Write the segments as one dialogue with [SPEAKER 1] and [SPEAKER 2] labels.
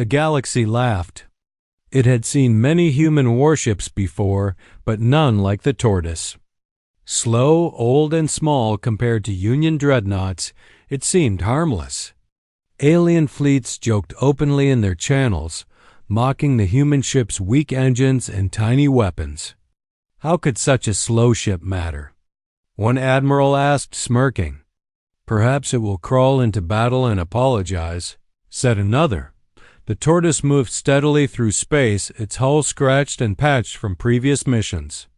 [SPEAKER 1] The galaxy laughed. It had seen many human warships before, but none like the Tortoise. Slow, old, and small compared to Union dreadnoughts, it seemed harmless. Alien fleets joked openly in their channels, mocking the human ship's weak engines and tiny weapons. How could such a slow ship matter? One admiral asked, smirking. Perhaps it will crawl into battle and apologize, said another. The Tortoise moved steadily through space, its hull scratched and patched from previous missions.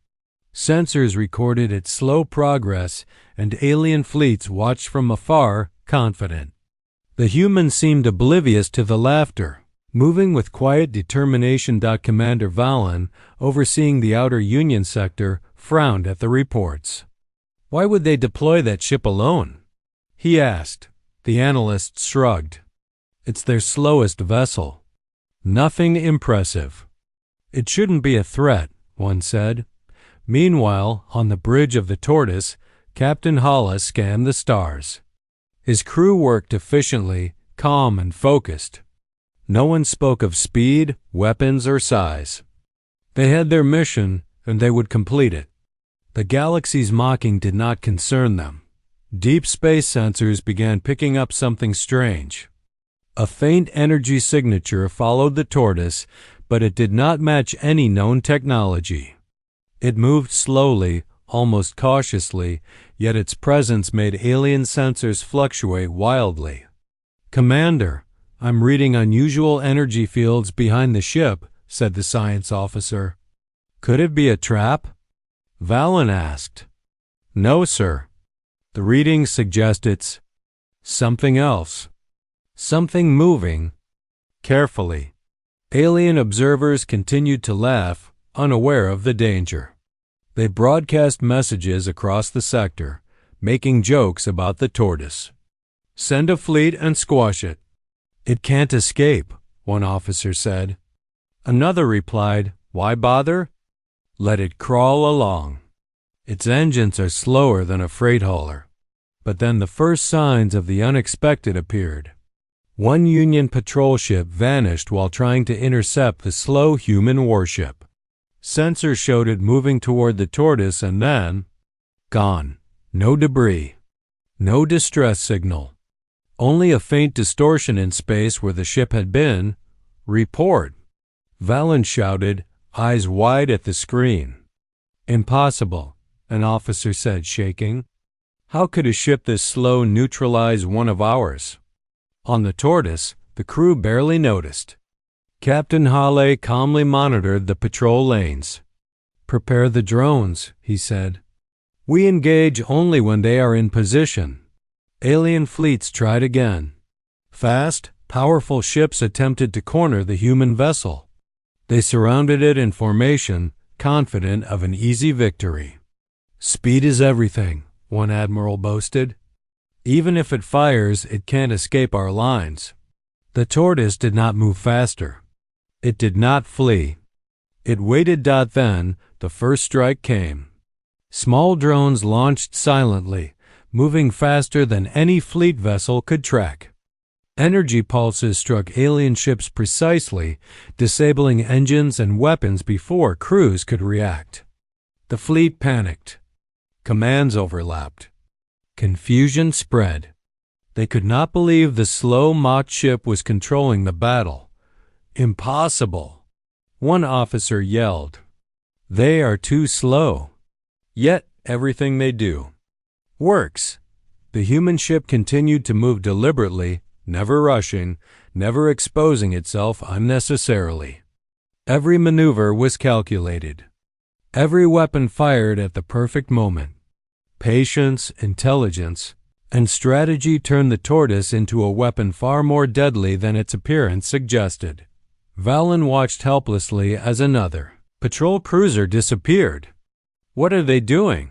[SPEAKER 1] Sensors recorded its slow progress, and alien fleets watched from afar, confident. The humans seemed oblivious to the laughter. Moving with quiet determination, Commander Valen, overseeing the outer Union sector, frowned at the reports. Why would they deploy that ship alone? He asked. The analyst shrugged. It's their slowest vessel. Nothing impressive. It shouldn't be a threat, one said. Meanwhile, on the bridge of the Tortoise, Captain Hala scanned the stars. His crew worked efficiently, calm and focused. No one spoke of speed, weapons, or size. They had their mission, and they would complete it. The galaxy's mocking did not concern them. Deep space sensors began picking up something strange. A faint energy signature followed the Tortoise, but it did not match any known technology. It moved slowly, almost cautiously, yet its presence made alien sensors fluctuate wildly. Commander, I'm reading unusual energy fields behind the ship, said the science officer. Could it be a trap? Valen asked. No, sir. The readings suggest it's something else. Something moving. Carefully. Alien observers continued to laugh, unaware of the danger. They broadcast messages across the sector, making jokes about the Tortoise. Send a fleet and squash it. It can't escape, one officer said. Another replied, why bother? Let it crawl along. Its engines are slower than a freight hauler. But then the first signs of the unexpected appeared. One Union patrol ship vanished while trying to intercept the slow human warship. Sensors showed it moving toward the Tortoise and then gone. No debris. No distress signal. Only a faint distortion in space where the ship had been. Report. Valen shouted, eyes wide at the screen. Impossible, an officer said, shaking. How could a ship this slow neutralize one of ours? On the Tortoise, the crew barely noticed. Captain Hale calmly monitored the patrol lanes. Prepare the drones, he said. We engage only when they are in position. Alien fleets tried again. Fast, powerful ships attempted to corner the human vessel. They surrounded it in formation, confident of an easy victory. Speed is everything, one admiral boasted. Even if it fires, it can't escape our lines. The Tortoise did not move faster. It did not flee. It waited. Then, the first strike came. Small drones launched silently, moving faster than any fleet vessel could track. Energy pulses struck alien ships precisely, disabling engines and weapons before crews could react. The fleet panicked. Commands overlapped. Confusion spread. They could not believe the slow mock ship was controlling the battle. Impossible! One officer yelled. They are too slow. Yet everything they do works. The human ship continued to move deliberately, never rushing, never exposing itself unnecessarily. Every maneuver was calculated. Every weapon fired at the perfect moment. Patience, intelligence, and strategy turned the Tortoise into a weapon far more deadly than its appearance suggested. Valen watched helplessly as another patrol cruiser disappeared. What are they doing?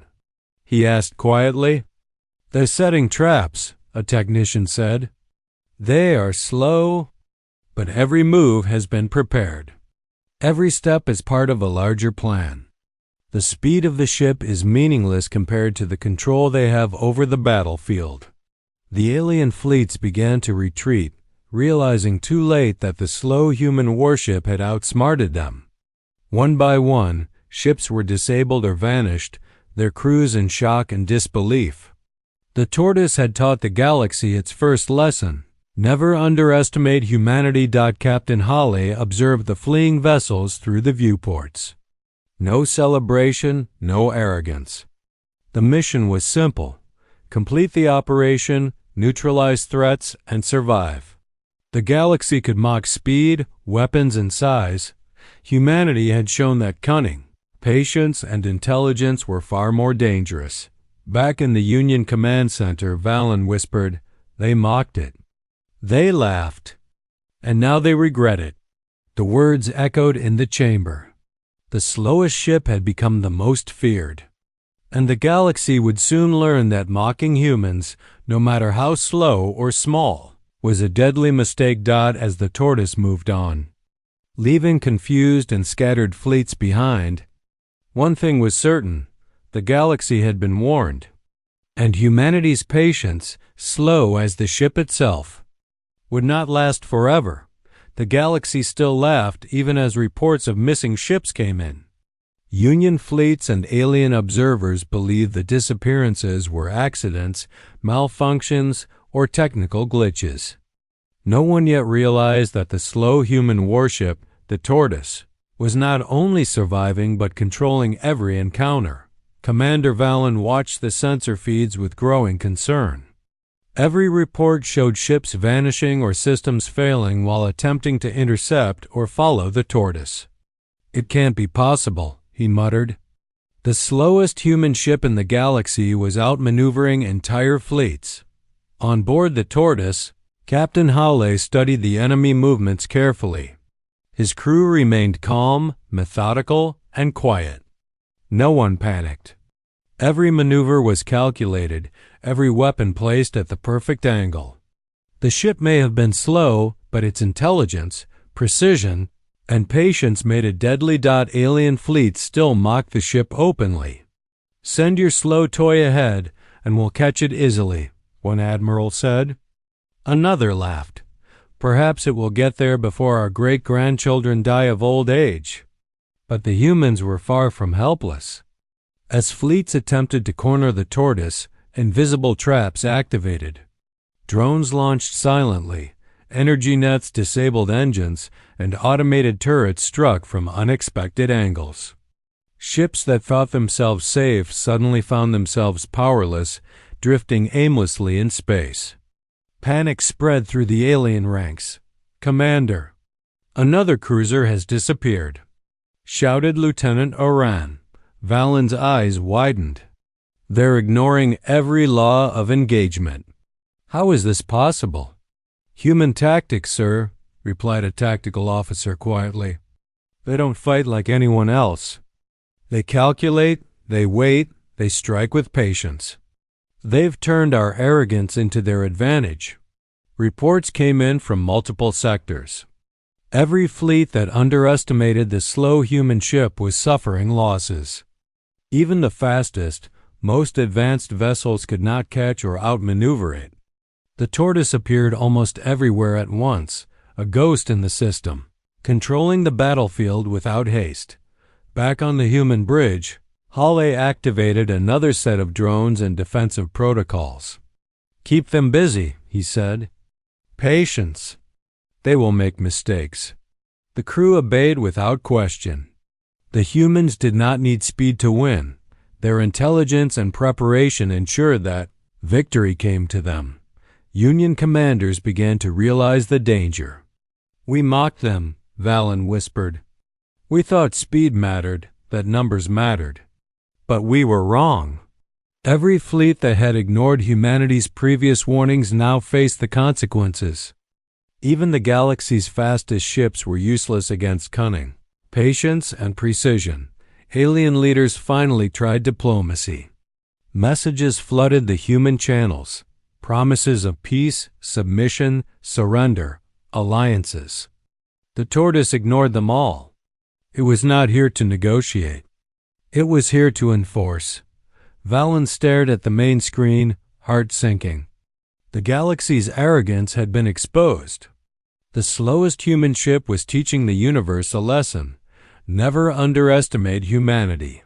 [SPEAKER 1] He asked quietly. They're setting traps, a technician said. They are slow, but every move has been prepared. Every step is part of a larger plan. The speed of the ship is meaningless compared to the control they have over the battlefield. The alien fleets began to retreat, realizing too late that the slow human warship had outsmarted them. One by one, ships were disabled or vanished, their crews in shock and disbelief. The tortoise had taught the galaxy its first lesson. Never underestimate humanity. Captain Halley observed the fleeing vessels through the viewports. No celebration, no arrogance. The mission was simple: complete the operation, neutralize threats, and survive. The galaxy could mock speed, weapons, and size. Humanity had shown that cunning, patience, and intelligence were far more dangerous. Back in the Union Command Center, Valen whispered, "They mocked it. They laughed. And now they regret it." The words echoed in the chamber. The slowest ship had become the most feared. And the galaxy would soon learn that mocking humans, no matter how slow or small, was a deadly mistake. As the tortoise moved on, leaving confused and scattered fleets behind, one thing was certain: the galaxy had been warned. And humanity's patience, slow as the ship itself, would not last forever. The galaxy still laughed even as reports of missing ships came in. Union fleets and alien observers believed the disappearances were accidents, malfunctions, or technical glitches. No one yet realized that the slow human warship, the tortoise, was not only surviving but controlling every encounter. Commander Valen watched the sensor feeds with growing concern. Every report showed ships vanishing or systems failing while attempting to intercept or follow the tortoise. "It can't be possible," he muttered. The slowest human ship in the galaxy was outmaneuvering entire fleets. On board the tortoise, Captain Halley studied the enemy movements carefully. His crew remained calm, methodical, and quiet. No one panicked. Every maneuver was calculated, every weapon placed at the perfect angle. The ship may have been slow, but its intelligence, precision, and patience made it deadly. Alien fleets still mocked the ship openly. "Send your slow toy ahead, and we'll catch it easily," one admiral said. Another laughed. "Perhaps it will get there before our great-grandchildren die of old age." But the humans were far from helpless. As fleets attempted to corner the tortoise, invisible traps activated. Drones launched silently, energy nets disabled engines, and automated turrets struck from unexpected angles. Ships that thought themselves safe suddenly found themselves powerless, drifting aimlessly in space. Panic spread through the alien ranks. "Commander, another cruiser has disappeared," shouted Lieutenant Oran. Valen's eyes widened. "They're ignoring every law of engagement. How is this possible?" "Human tactics, sir," replied a tactical officer quietly. "They don't fight like anyone else. They calculate, they wait, they strike with patience. They've turned our arrogance into their advantage." Reports came in from multiple sectors. Every fleet that underestimated the slow human ship was suffering losses. Even the fastest, most advanced vessels could not catch or outmaneuver it. The tortoise appeared almost everywhere at once, a ghost in the system, controlling the battlefield without haste. Back on the human bridge, Halley activated another set of drones and defensive protocols. "Keep them busy," he said. "Patience. They will make mistakes." The crew obeyed without question. The humans did not need speed to win. Their intelligence and preparation ensured that victory came to them. Union commanders began to realize the danger. "We mocked them," Valen whispered. "We thought speed mattered, that numbers mattered. But we were wrong." Every fleet that had ignored humanity's previous warnings now faced the consequences. Even the galaxy's fastest ships were useless against cunning, patience, and precision. Alien leaders finally tried diplomacy. Messages flooded the human channels, promises of peace, submission, surrender, alliances. The tortoise ignored them all. It was not here to negotiate. It was here to enforce. Valen stared at the main screen, heart sinking. The galaxy's arrogance had been exposed. The slowest human ship was teaching the universe a lesson. Never underestimate humanity.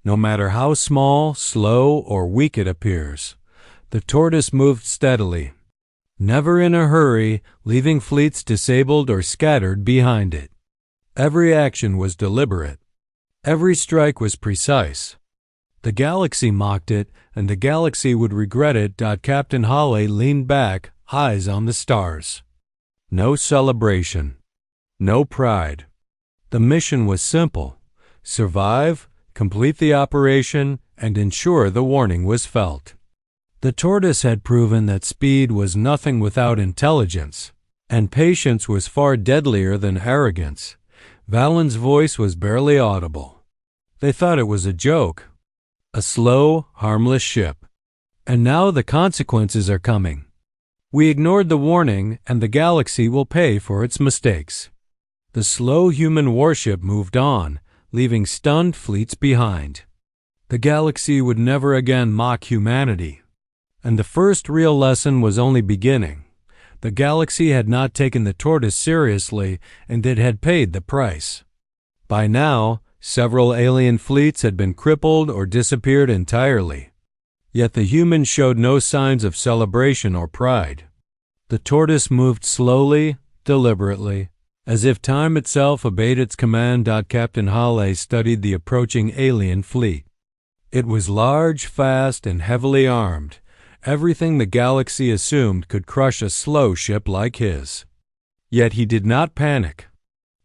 [SPEAKER 1] No matter how small, slow, or weak it appears, the tortoise moved steadily, never in a hurry, leaving fleets disabled or scattered behind it. Every action was deliberate. Every strike was precise. The galaxy mocked it, and the galaxy would regret it. Captain Halley leaned back, eyes on the stars. No celebration. No pride. The mission was simple: survive, complete the operation, and ensure the warning was felt. The tortoise had proven that speed was nothing without intelligence, and patience was far deadlier than arrogance. Valen's voice was barely audible. They thought it was a joke. A slow, harmless ship. And now the consequences are coming. We ignored the warning, and the galaxy will pay for its mistakes. The slow human warship moved on, leaving stunned fleets behind. The galaxy would never again mock humanity. And the first real lesson was only beginning. The galaxy had not taken the tortoise seriously, and it had paid the price. By now, several alien fleets had been crippled or disappeared entirely. Yet the humans showed no signs of celebration or pride. The tortoise moved slowly, deliberately, as if time itself obeyed its command. Captain Halley studied the approaching alien fleet. It was large, fast, and heavily armed. Everything the galaxy assumed could crush a slow ship like his. Yet he did not panic.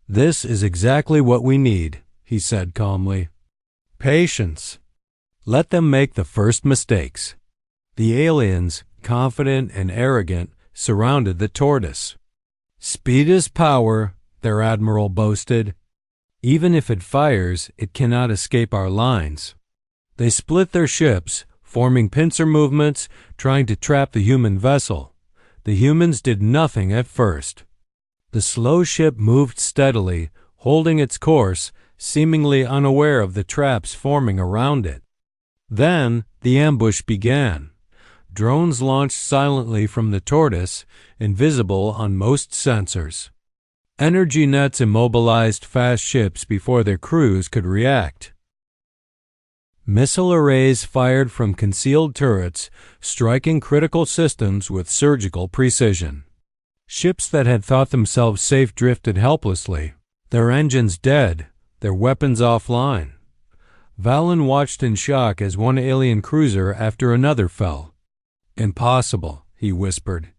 [SPEAKER 1] "This is exactly what we need," he said calmly. "Patience. Let them make the first mistakes." The aliens, confident and arrogant, surrounded the tortoise. "Speed is power," their admiral boasted. "Even if it fires, it cannot escape our lines." They split their ships, forming pincer movements, trying to trap the human vessel. The humans did nothing at first. The slow ship moved steadily, holding its course, seemingly unaware of the traps forming around it. Then the ambush began. Drones launched silently from the tortoise, invisible on most sensors. Energy nets immobilized fast ships before their crews could react. Missile arrays fired from concealed turrets, striking critical systems with surgical precision. Ships that had thought themselves safe drifted helplessly, their engines dead, their weapons offline. Valen watched in shock as one alien cruiser after another fell. "Impossible," he whispered.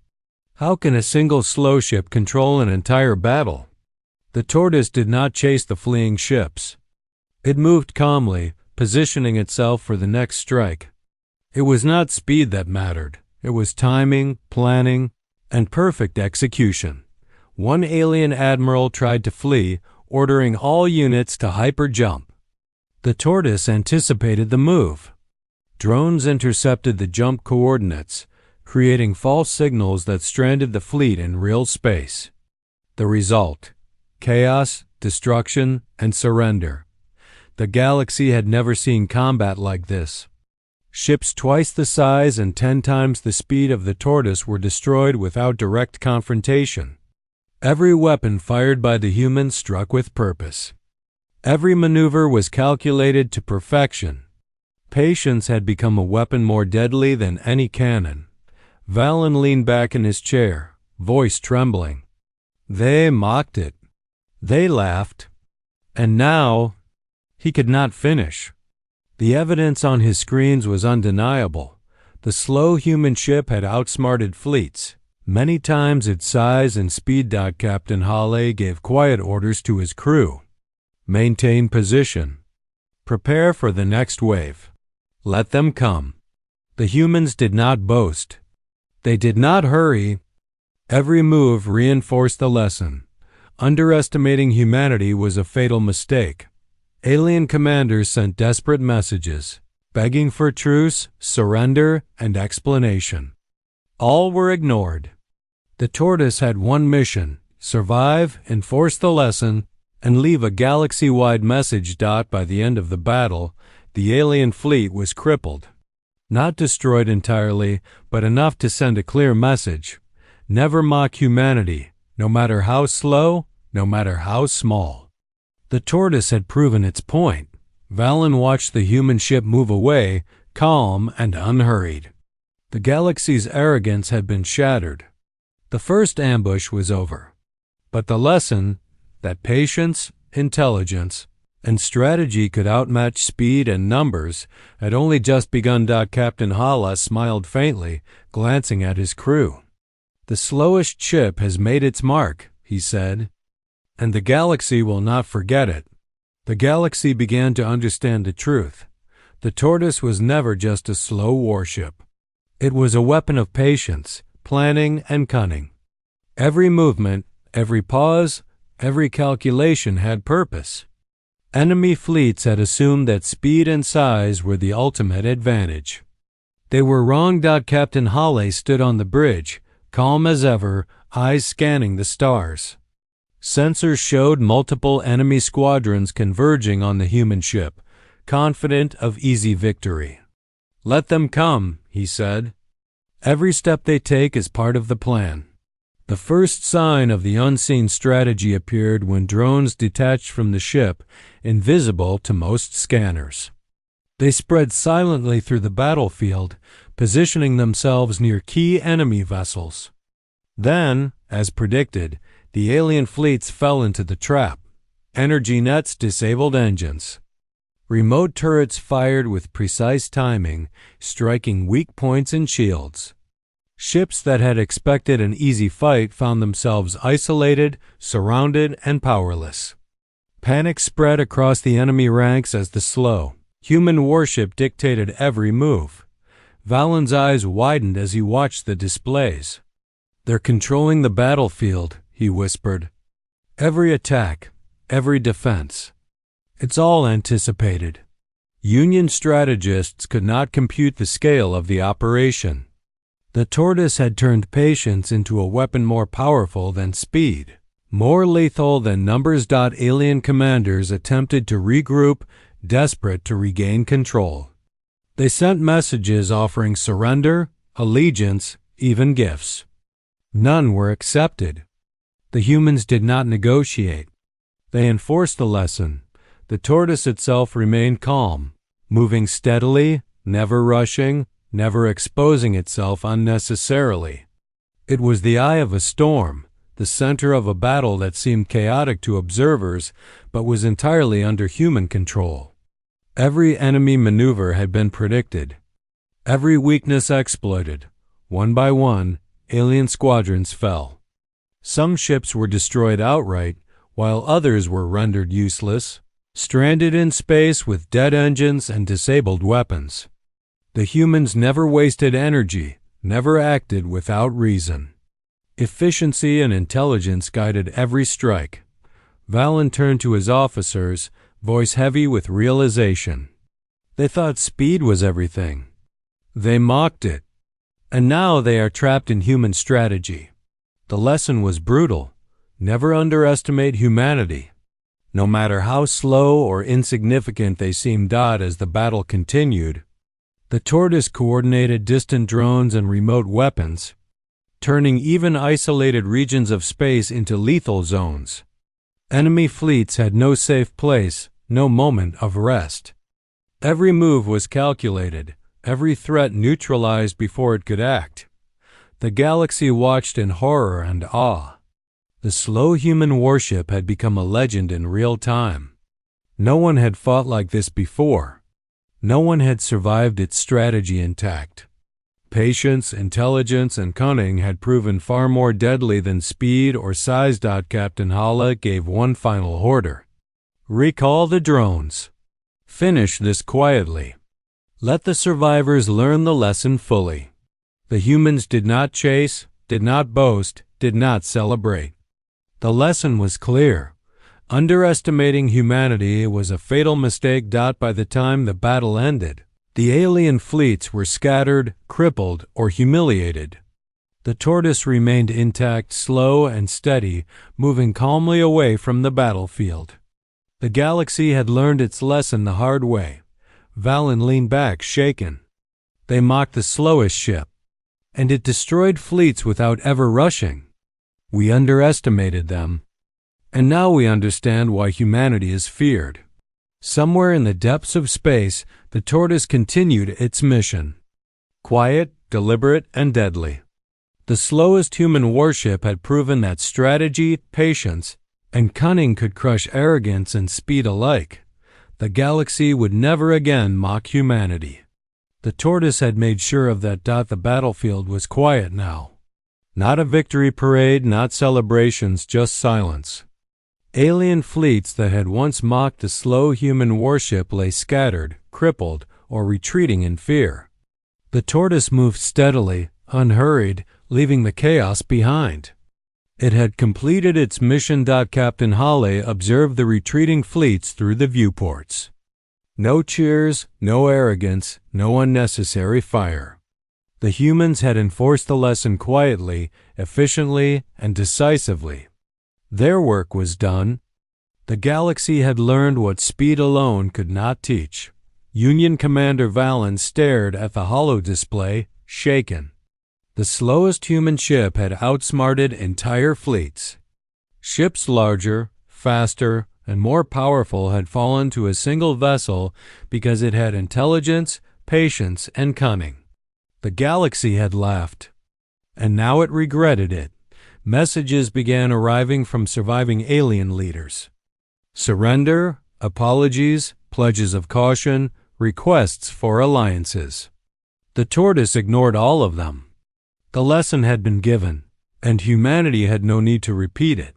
[SPEAKER 1] "How can a single slow ship control an entire battle?" The tortoise did not chase the fleeing ships. It moved calmly, positioning itself for the next strike. It was not speed that mattered. It was timing, planning, and perfect execution. One alien admiral tried to flee, ordering all units to hyper-jump. The tortoise anticipated the move. Drones intercepted the jump coordinates, creating false signals that stranded the fleet in real space. The result: chaos, destruction, and surrender. The galaxy had never seen combat like this. Ships twice the size and 10 times the speed of the tortoise were destroyed without direct confrontation. Every weapon fired by the humans struck with purpose. Every maneuver was calculated to perfection. Patience had become a weapon more deadly than any cannon. Valen leaned back in his chair, voice trembling. They mocked it. They laughed. And now he could not finish. The evidence on his screens was undeniable. The slow human ship had outsmarted fleets. Many times its size and speed. Captain Halley gave quiet orders to his crew. Maintain position. Prepare for the next wave. Let them come. The humans did not boast. They did not hurry. Every move reinforced the lesson. Underestimating humanity was a fatal mistake. Alien commanders sent desperate messages, begging for truce, surrender, and explanation. All were ignored. The tortoise had one mission: survive, enforce the lesson, and leave a galaxy-wide message. By the end of the battle, the alien fleet was crippled. Not destroyed entirely, but enough to send a clear message. Never mock humanity. no matter how slow, no matter how small. The tortoise had proven its point. Valen watched the human ship move away, calm and unhurried. The galaxy's arrogance had been shattered. The first ambush was over. But the lesson, that patience, intelligence, and strategy could outmatch speed and numbers, had only just begun. Captain Hala smiled faintly, glancing at his crew. "The slowest ship has made its mark," he said, "and the galaxy will not forget it." The galaxy began to understand the truth. The tortoise was never just a slow warship. It was a weapon of patience, planning, and cunning. Every movement, every pause, every calculation had purpose. Enemy fleets had assumed that speed and size were the ultimate advantage. They were wrong. Captain Hale stood on the bridge, calm as ever, eyes scanning the stars. Sensors showed multiple enemy squadrons converging on the human ship, confident of easy victory. "Let them come," he said. "Every step they take is part of the plan." The first sign of the unseen strategy appeared when drones detached from the ship, invisible to most scanners. They spread silently through the battlefield, positioning themselves near key enemy vessels. Then, as predicted, the alien fleets fell into the trap. Energy nets disabled engines. Remote turrets fired with precise timing, striking weak points in shields. Ships that had expected an easy fight found themselves isolated, surrounded, and powerless. Panic spread across the enemy ranks as the slow, human warship dictated every move. Valen's eyes widened as he watched the displays. "They're controlling the battlefield," he whispered. "Every attack, every defense. It's all anticipated." Union strategists could not compute the scale of the operation. The tortoise had turned patience into a weapon more powerful than speed, more lethal than numbers. Alien commanders attempted to regroup, desperate to regain control. They sent messages offering surrender, allegiance, even gifts. None were accepted. The humans did not negotiate. They enforced the lesson. The tortoise itself remained calm, moving steadily, never rushing, never exposing itself unnecessarily. It was the eye of a storm, the center of a battle that seemed chaotic to observers but was entirely under human control. Every enemy maneuver had been predicted, every weakness exploited. One by one, alien squadrons fell. Some ships were destroyed outright, while others were rendered useless, stranded in space with dead engines and disabled weapons. The humans never wasted energy, never acted without reason. Efficiency and intelligence guided every strike. Valen turned to his officers, voice heavy with realization. They thought speed was everything. They mocked it. And now they are trapped in human strategy. The lesson was brutal. Never underestimate humanity. No matter how slow or insignificant they seemed. As the battle continued, the tortoise coordinated distant drones and remote weapons, turning even isolated regions of space into lethal zones. Enemy fleets had no safe place, no moment of rest. Every move was calculated, every threat neutralized before it could act. The galaxy watched in horror and awe. The slow human warship had become a legend in real time. No one had fought like this before. No one had survived its strategy intact. Patience, intelligence, and cunning had proven far more deadly than speed or size. Captain Hala gave one final order. "Recall the drones. Finish this quietly. Let the survivors learn the lesson fully." The humans did not chase, did not boast, did not celebrate. The lesson was clear. Underestimating humanity was a fatal mistake. By the time the battle ended, the alien fleets were scattered, crippled, or humiliated. The tortoise remained intact, slow and steady, moving calmly away from the battlefield. The galaxy had learned its lesson the hard way. Valen leaned back, shaken. They mocked the slowest ship, and it destroyed fleets without ever rushing. We underestimated them. And now we understand why humanity is feared. Somewhere in the depths of space, the tortoise continued its mission. Quiet, deliberate, and deadly. The slowest human warship had proven that strategy, patience, and cunning could crush arrogance and speed alike. The galaxy would never again mock humanity. The tortoise had made sure of that. The battlefield was quiet now. Not a victory parade, not celebrations, just silence. Alien fleets that had once mocked the slow human warship lay scattered, crippled, or retreating in fear. The tortoise moved steadily, unhurried, leaving the chaos behind. It had completed its mission. Captain Hale observed the retreating fleets through the viewports. No cheers, no arrogance, no unnecessary fire. The humans had enforced the lesson quietly, efficiently, and decisively. Their work was done. The galaxy had learned what speed alone could not teach. Union Commander Valen stared at the holo-display, shaken. The slowest human ship had outsmarted entire fleets. Ships larger, faster, and more powerful had fallen to a single vessel because it had intelligence, patience, and cunning. The galaxy had laughed, and now it regretted it. Messages began arriving from surviving alien leaders. Surrender, apologies, pledges of caution, requests for alliances. The tortoise ignored all of them. The lesson had been given, and humanity had no need to repeat it.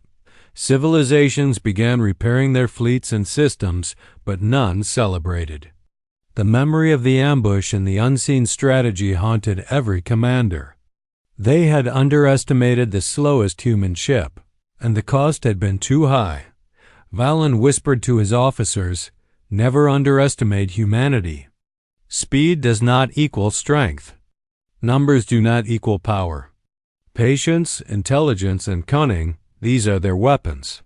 [SPEAKER 1] Civilizations began repairing their fleets and systems, but none celebrated. The memory of the ambush and the unseen strategy haunted every commander. They had underestimated the slowest human ship, and the cost had been too high. Valen whispered to his officers, "Never underestimate humanity. Speed does not equal strength. Numbers do not equal power. Patience, intelligence, and cunning, these are their weapons."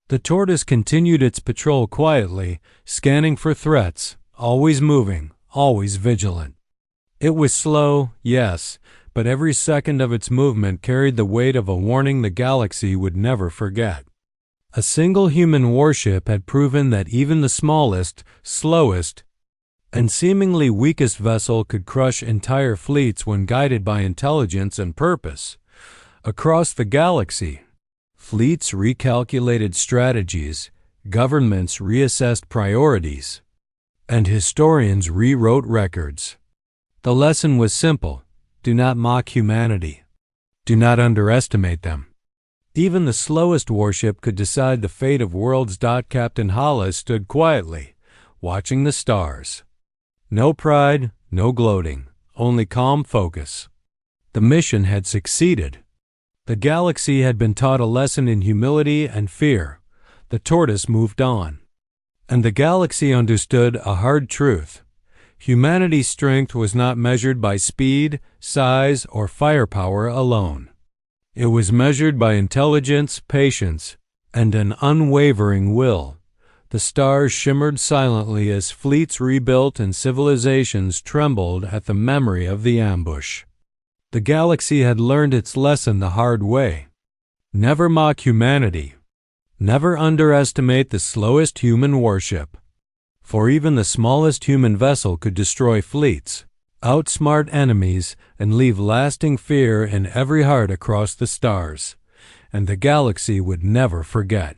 [SPEAKER 1] The tortoise continued its patrol quietly, scanning for threats, always moving, always vigilant. It was slow, yes, but every second of its movement carried the weight of a warning the galaxy would never forget. A single human warship had proven that even the smallest, slowest, and seemingly weakest vessel could crush entire fleets when guided by intelligence and purpose. Across the galaxy, fleets recalculated strategies, governments reassessed priorities, and historians rewrote records. The lesson was simple: do not mock humanity. Do not underestimate them. Even the slowest warship could decide the fate of worlds. Captain Hale stood quietly, watching the stars. No pride, no gloating, only calm focus. The mission had succeeded. The galaxy had been taught a lesson in humility and fear. The tortoise moved on. And the galaxy understood a hard truth. Humanity's strength was not measured by speed, size, or firepower alone. It was measured by intelligence, patience, and an unwavering will. The stars shimmered silently as fleets rebuilt and civilizations trembled at the memory of the ambush. The galaxy had learned its lesson the hard way. Never mock humanity. Never underestimate the slowest human warship. For even the smallest human vessel could destroy fleets, outsmart enemies, and leave lasting fear in every heart across the stars. And the galaxy would never forget.